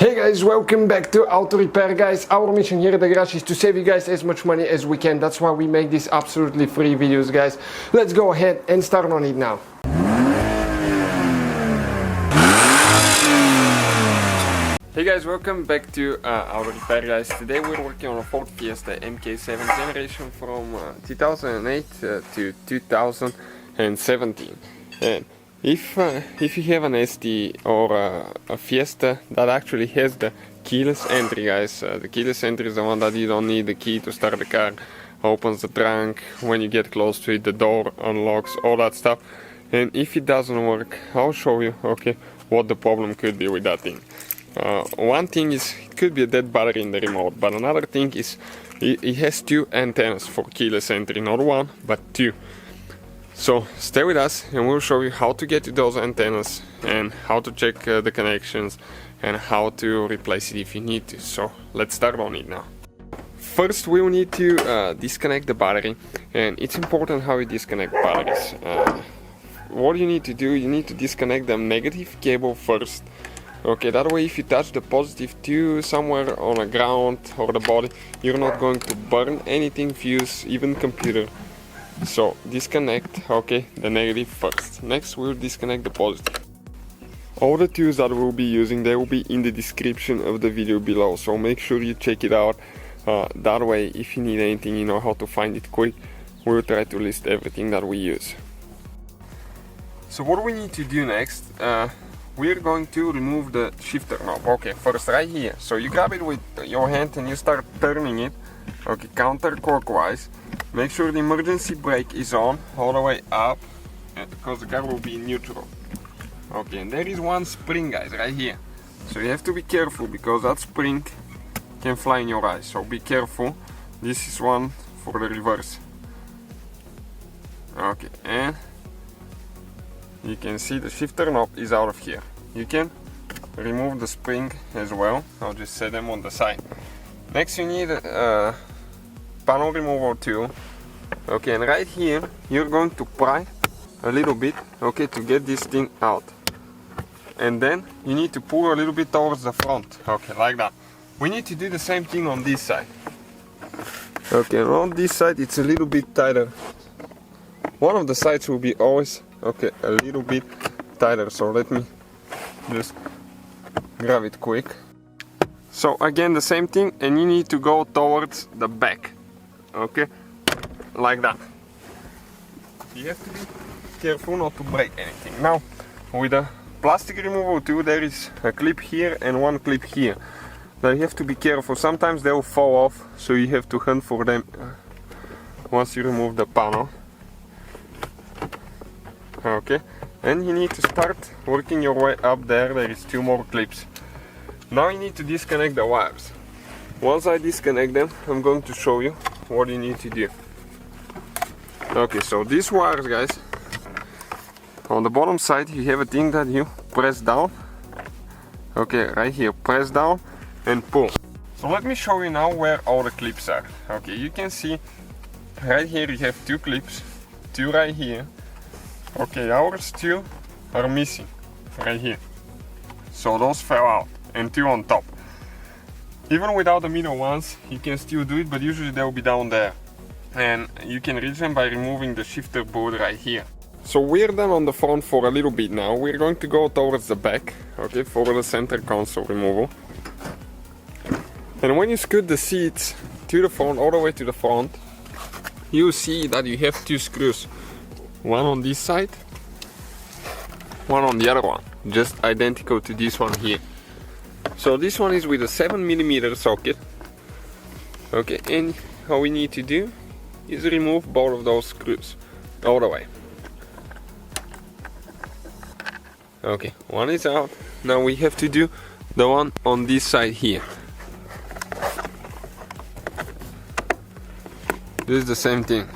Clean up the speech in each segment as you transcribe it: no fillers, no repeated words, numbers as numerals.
Hey guys, welcome back to Auto Repair guys. Our mission here at the garage is to save you guys as much money as we can. That's why we make these absolutely free videos guys. Let's go ahead and start on it now. Hey guys, welcome back to Auto Repair guys. Today we're working on a Ford Fiesta MK7 generation from 2008 to 2017. And if you have an ST or a Fiesta that actually has the keyless entry guys, the keyless entry is the one that you don't need the key to start the car, opens the trunk, when you get close to it the door unlocks, all that stuff. And if it doesn't work, I'll show you what the problem could be with that thing. One thing is it could be a dead battery in the remote, but another thing is it has two antennas for keyless entry, not one but two. So stay with us and we'll show you how to get to those antennas and how to check the connections and how to replace it if you need to. So let's start on it now. First we will need to disconnect the battery, and it's important how you disconnect batteries. What you need to do, you need to disconnect the negative cable first. Okay, that way if you touch the positive to somewhere on the ground or the body, you're not going to burn anything, fuse, even computer. So disconnect, the negative first. Next we'll disconnect the positive. All the tools that we'll be using, they will be in the description of the video below, so make sure you check it out. That way if you need anything, you know how to find it quick. We'll try to list everything that we use. So what we need to do next, we're going to remove the shifter knob. Okay, first right here. So you grab it with your hand and you start turning it, counterclockwise. Make sure the emergency brake is on all the way up, because the car will be in neutral. Okay, and there is one spring guys right here. So you have to be careful because that spring can fly in your eyes. So be careful. This is one for the reverse. Okay, and you can see the shifter knob is out of here. You can remove the spring as well. I'll just set them on the side. Next you need a panel removal tool. Okay, and right here you're going to pry a little bit, to get this thing out. And then you need to pull a little bit towards the front, like that. We need to do the same thing on this side. Okay, and on this side it's a little bit tighter. One of the sides will be always, a little bit tighter, so let me just grab it quick. So again the same thing, and you need to go towards the back, like that. You have to be careful not to break anything. Now with the plastic removal tool there is a clip here and one clip here. Now you have to be careful, sometimes they will fall off, so you have to hunt for them once you remove the panel. And you need to start working your way up there. There is two more clips. Now you need to disconnect the wires. Once I disconnect them, I'm going to show you what you need to do. So these wires guys, on the bottom side you have a thing that you press down. Right here, press down and pull. So let me show you now where all the clips are. You can see right here you have two clips, two right here. Ours two are missing right here, so those fell out, and two on top. Even without the middle ones you can still do it, but usually they'll be down there, and you can reach them by removing the shifter board right here. So we're done on the front for a little bit now. We're going to go towards the back, for the center console removal. And when you scoot the seats to the front, all the way to the front, you see that you have two screws. One on this side, one on the other one, just identical to this one here. So this one is with a 7mm socket. And all we need to do is remove both of those screws all the way. One is out. Now we have to do the one on this side here. This is the same thing.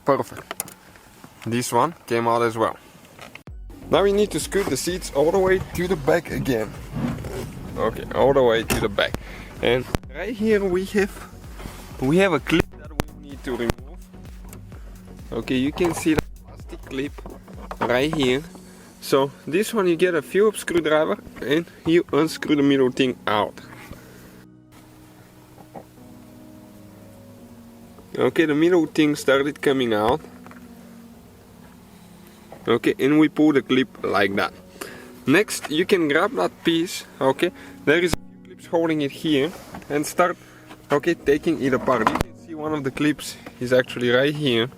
Perfect. This one came out as well. Now we need to scoot the seats all the way to the back again. All the way to the back. And right here we have a clip that we need to remove. Okay, you can see the plastic clip right here. So this one you get a Phillips screwdriver and you unscrew the middle thing out. Okay, the middle thing started coming out. Okay, and we pull the clip like that. Next, you can grab that piece. Okay, there is a few clips holding it here, and start, okay, taking it apart. You can see one of the clips is actually right here.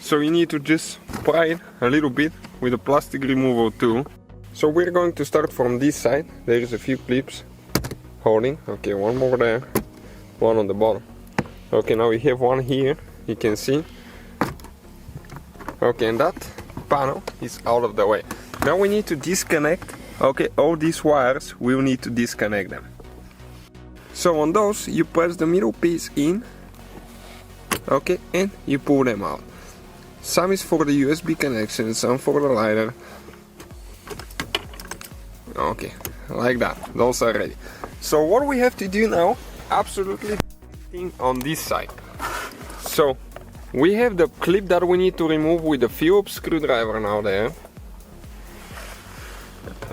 So you need to just pry it a little bit with a plastic removal tool. So we're going to start from this side. There is a few clips holding. Okay, one more there, one on the bottom. Okay, now we have one here, you can see. Okay, and that panel is out of the way. Now we need to disconnect, okay, all these wires, we'll need to disconnect them. So on those, you press the middle piece in, okay, and you pull them out. Some is for the USB connection, some for the lighter. Okay, like that, those are ready. So what we have to do now, absolutely thing on this side. So we have the clip that we need to remove with the Phillips screwdriver now there.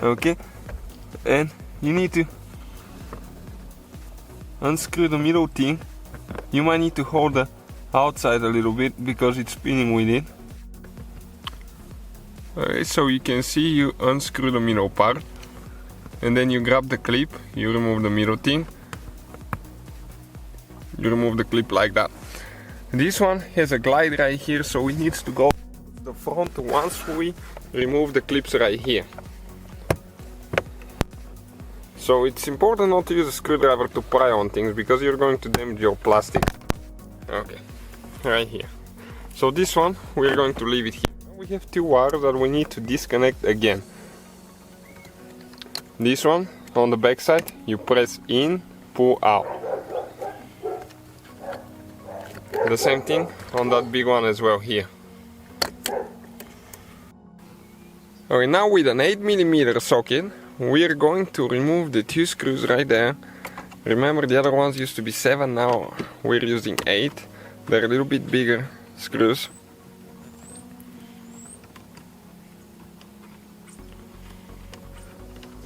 Okay, and you need to unscrew the middle thing. You might need to hold the outside a little bit because it's spinning with it. Alright, so you can see you unscrew the middle part and then you grab the clip, you remove the middle thing, you remove the clip like that. This one has a glide right here, so it needs to go to the front once we remove the clips right here. So it's important not to use a screwdriver to pry on things because you're going to damage your plastic. Okay, right here. So this one we're going to leave it here. Now we have two wires that we need to disconnect again. This one on the back side, you press in, pull out. The same thing on that big one as well here. Okay, now with an 8mm socket, we're going to remove the two screws right there. Remember, the other ones used to be 7, now we're using 8. They're a little bit bigger screws.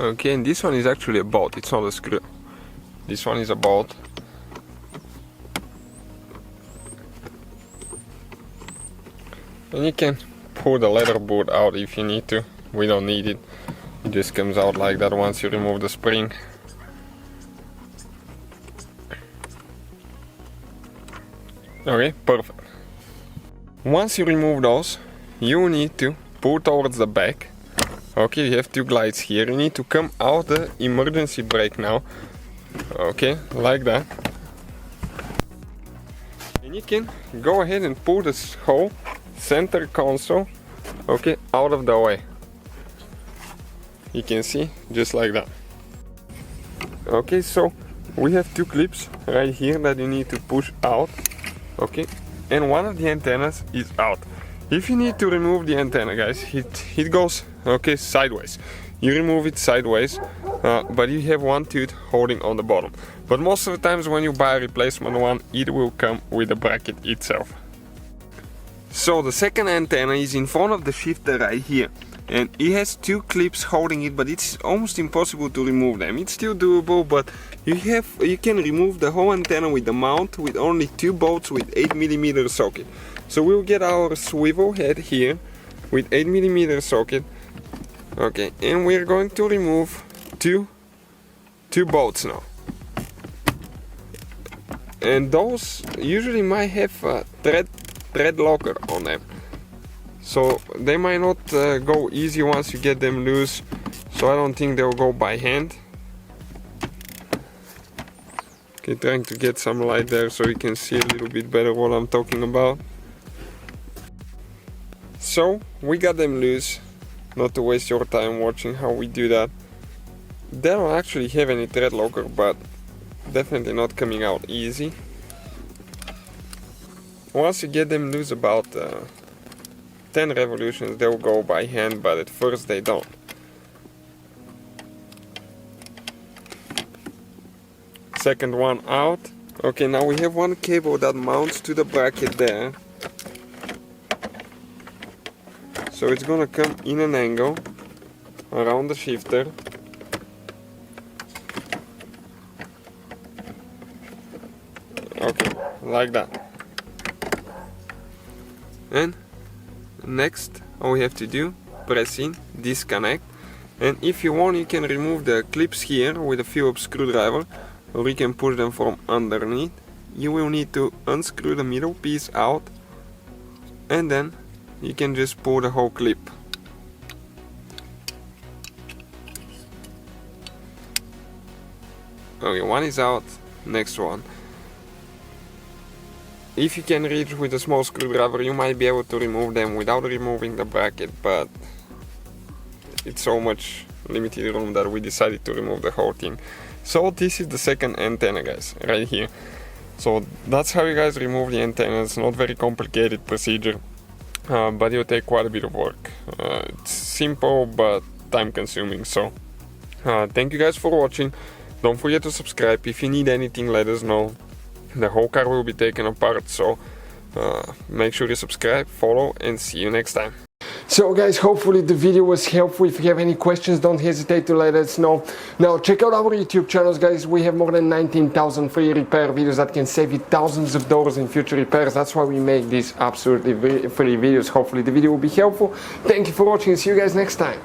Okay, and this one is actually a bolt, it's not a screw. This one is a bolt. And you can pull the leather board out if you need to. We don't need it. It just comes out like that once you remove the spring. Okay, perfect. Once you remove those, you need to pull towards the back. Okay, you have two glides here. You need to come out the emergency brake now. Okay, like that. And you can go ahead and pull this whole center console, okay, out of the way. You can see, just like that. Okay, so we have two clips right here that you need to push out, okay, and one of the antennas is out. If you need to remove the antenna, guys, it goes, okay, sideways. You remove it sideways, but you have one tooth holding on the bottom. But most of the times when you buy a replacement one, it will come with the bracket itself. So the second antenna is in front of the shifter right here, and it has two clips holding it, but it's almost impossible to remove them. It's still doable, but you can remove the whole antenna with the mount with only two bolts with 8mm socket. So we'll get our swivel head here with 8mm socket. Okay, and we're going to remove two bolts now. And those usually might have a thread locker on them, so they might not go easy once you get them loose, so I don't think they'll go by hand. Okay, trying to get some light there so you can see a little bit better what I'm talking about. So we got them loose, not to waste your time watching how we do that. They don't actually have any thread locker, but definitely not coming out easy. Once you get them loose, about 10 revolutions, they'll go by hand, but at first they don't. Second one out. Okay, now we have one cable that mounts to the bracket there. So it's gonna come in an angle around the shifter. Okay, like that. And next, all we have to do, press in, disconnect. And if you want, you can remove the clips here with a Phillips screwdriver, or you can push them from underneath. You will need to unscrew the middle piece out, and then you can just pull the whole clip. Okay, one is out, next one. If you can reach with a small screwdriver, you might be able to remove them without removing the bracket, but it's so much limited room that we decided to remove the whole thing. So this is the second antenna, guys, right here. So that's how you guys remove the antenna. It's not very complicated procedure, but it'll take quite a bit of work. It's simple but time consuming. So thank you guys for watching. Don't forget to subscribe. If you need anything, let us know. The whole car will be taken apart, so make sure you subscribe, follow, and see you next time. So guys, hopefully the video was helpful. If you have any questions, don't hesitate to let us know. Now check out our YouTube channels, guys. We have more than 19,000 free repair videos that can save you thousands of dollars in future repairs. That's why we make these absolutely free videos. Hopefully the video will be helpful. Thank you for watching. See you guys next time.